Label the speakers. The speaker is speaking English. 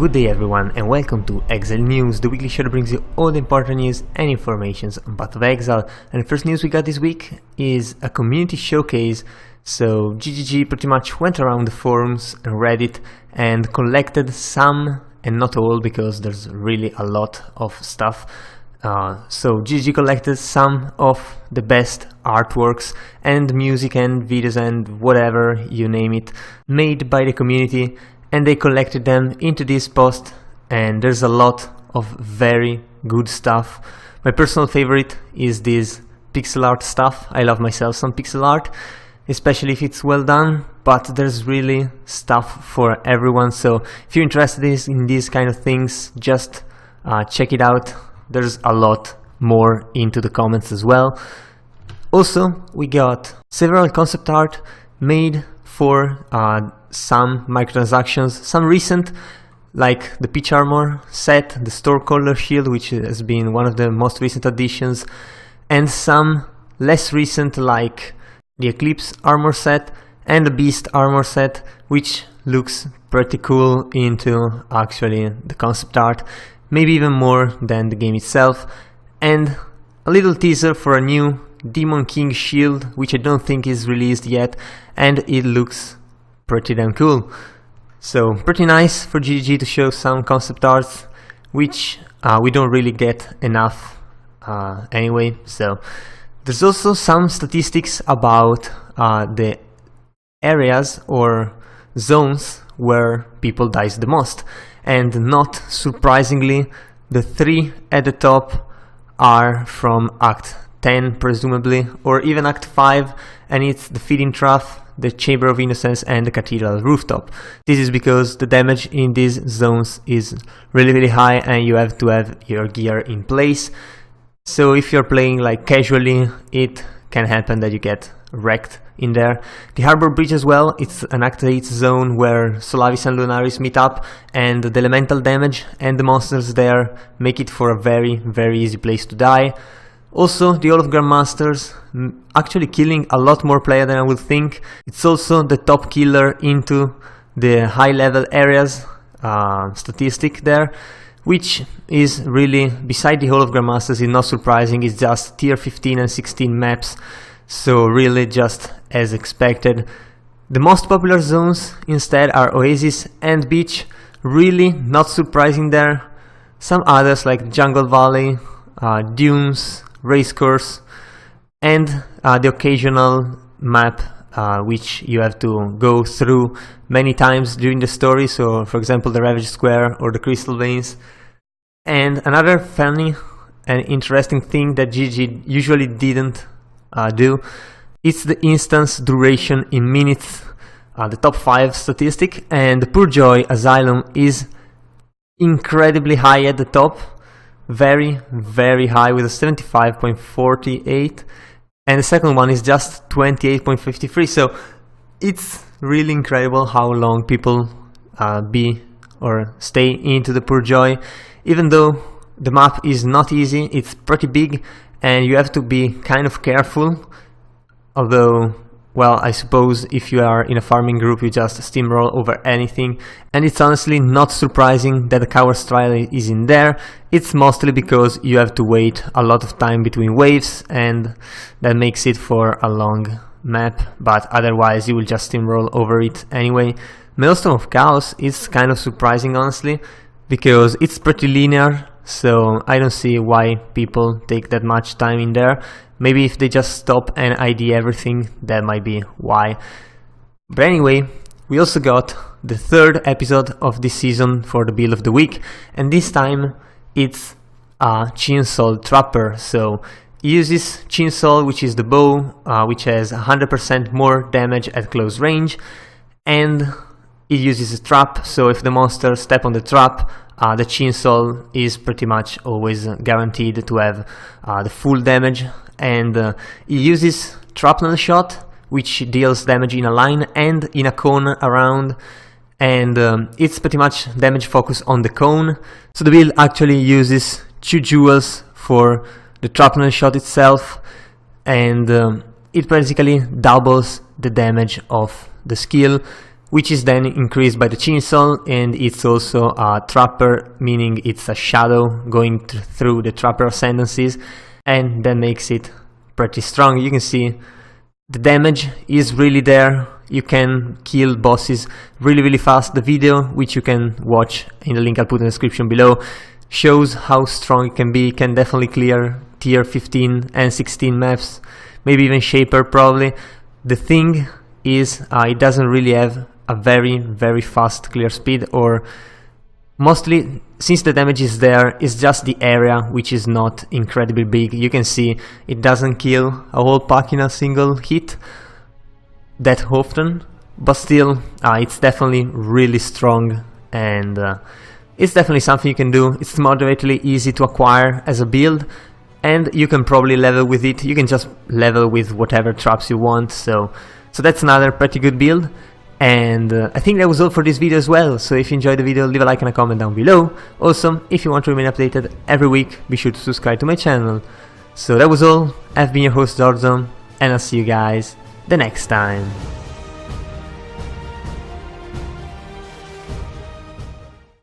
Speaker 1: Good day everyone and welcome to Exile News, the weekly show that brings you all the important news and information on Path of Exile. And the first news we got this week is a community showcase. So GGG pretty much went around the forums and Reddit and collected some, and not all because there's really a lot of stuff. So GGG collected some of the best artworks and music and videos and whatever, you name it, made by the community, and they collected them into this post, and there's a lot of very good stuff. My personal favorite is this pixel art stuff. I love myself some pixel art, especially if it's well done, but there's really stuff for everyone. So if you're interested in these kind of things, just check it out. There's a lot more into the comments as well. Also, we got several concept art made for some microtransactions, some recent, like the Peach Armor set, the Storecaller Shield, which has been one of the most recent additions, and some less recent, like the Eclipse Armor set and the Beast Armor set, which looks pretty cool into actually the concept art, maybe even more than the game itself, and a little teaser for a new Demon King Shield, which I don't think is released yet, and it looks pretty damn cool. So pretty nice for GGG to show some concept arts, which we don't really get enough anyway. So there's also some statistics about the areas or zones where people dies the most, and not surprisingly, the three at the top are from Act 10 presumably, or even Act 5, and it's the Feeding Trough, the Chamber of Innocence and the Cathedral Rooftop. This is because the damage in these zones is really high and you have to have your gear in place. So if you're playing like casually, it can happen that you get wrecked in there. The Harbor Bridge as well, it's an Act 8 zone where Solaris and Lunaris meet up, and the elemental damage and the monsters there make it for a very easy place to die. Also, the Hall of Grandmasters, actually killing a lot more player than I would think. It's also the top killer into the high level areas statistic there, which is really, beside the Hall of Grandmasters, is not surprising. It's just tier 15 and 16 maps, so really just as expected. The most popular zones instead are Oasis and Beach, really not surprising there. Some others like Jungle Valley, Dunes, Racecourse, and the occasional map which you have to go through many times during the story, so for example the Ravage Square or the Crystal Veins. And another funny and interesting thing that GG usually didn't do, it's the instance duration in minutes, the top 5 statistic, and the Purjoy Asylum is incredibly high at the top, very high with a 75.48, and the second one is just 28.53. so it's really incredible how long people be or stay into the Purjoy, even though the map is not easy. It's pretty big and you have to be kind of careful, although, well, I suppose if you are in a farming group you just steamroll over anything, and it's honestly not surprising that the Coward's Trial is in there. It's mostly because you have to wait a lot of time between waves, and that makes it for a long map, but otherwise you will just steamroll over it anyway. Maelstrom of Chaos is kind of surprising honestly, because it's pretty linear, so I don't see why people take that much time in there. Maybe if they just stop and ID everything, that might be why. But anyway, we also got the third episode of this season for the build of the week, and this time it's a Chainsaw Trapper. So it uses Chainsaw, which is the bow, which has 100% more damage at close range, and it uses a trap, so if the monster step on the trap, the Chainsaw is pretty much always guaranteed to have the full damage. And it uses Shrapnel Shot, which deals damage in a line and in a cone around, and it's pretty much damage focused on the cone. So the build actually uses 2 jewels for the Shrapnel Shot itself, and it basically doubles the damage of the skill, which is then increased by the chainsaw, and it's also a trapper, meaning it's a shadow going through the trapper ascendancies, and that makes it pretty strong. You can see the damage is really there. You can kill bosses really fast. The video, which you can watch in the link I'll put in the description below, shows how strong it can be. It can definitely clear tier 15 and 16 maps, maybe even Shaper probably. The thing is, it doesn't really have a very fast clear speed, or mostly, since the damage is there, it's just the area which is not incredibly big. You can see it doesn't kill a whole pack in a single hit that often, but still it's definitely really strong, and it's definitely something you can do. It's moderately easy to acquire as a build, and you can probably level with it. You can just level with whatever traps you want, so that's another pretty good build. And I think that was all for this video as well. So if you enjoyed the video, leave a like and a comment down below. Also, if you want to remain updated every week, be sure to subscribe to my channel. So that was all. I've been your host Zorzo, and I'll see you guys the next time.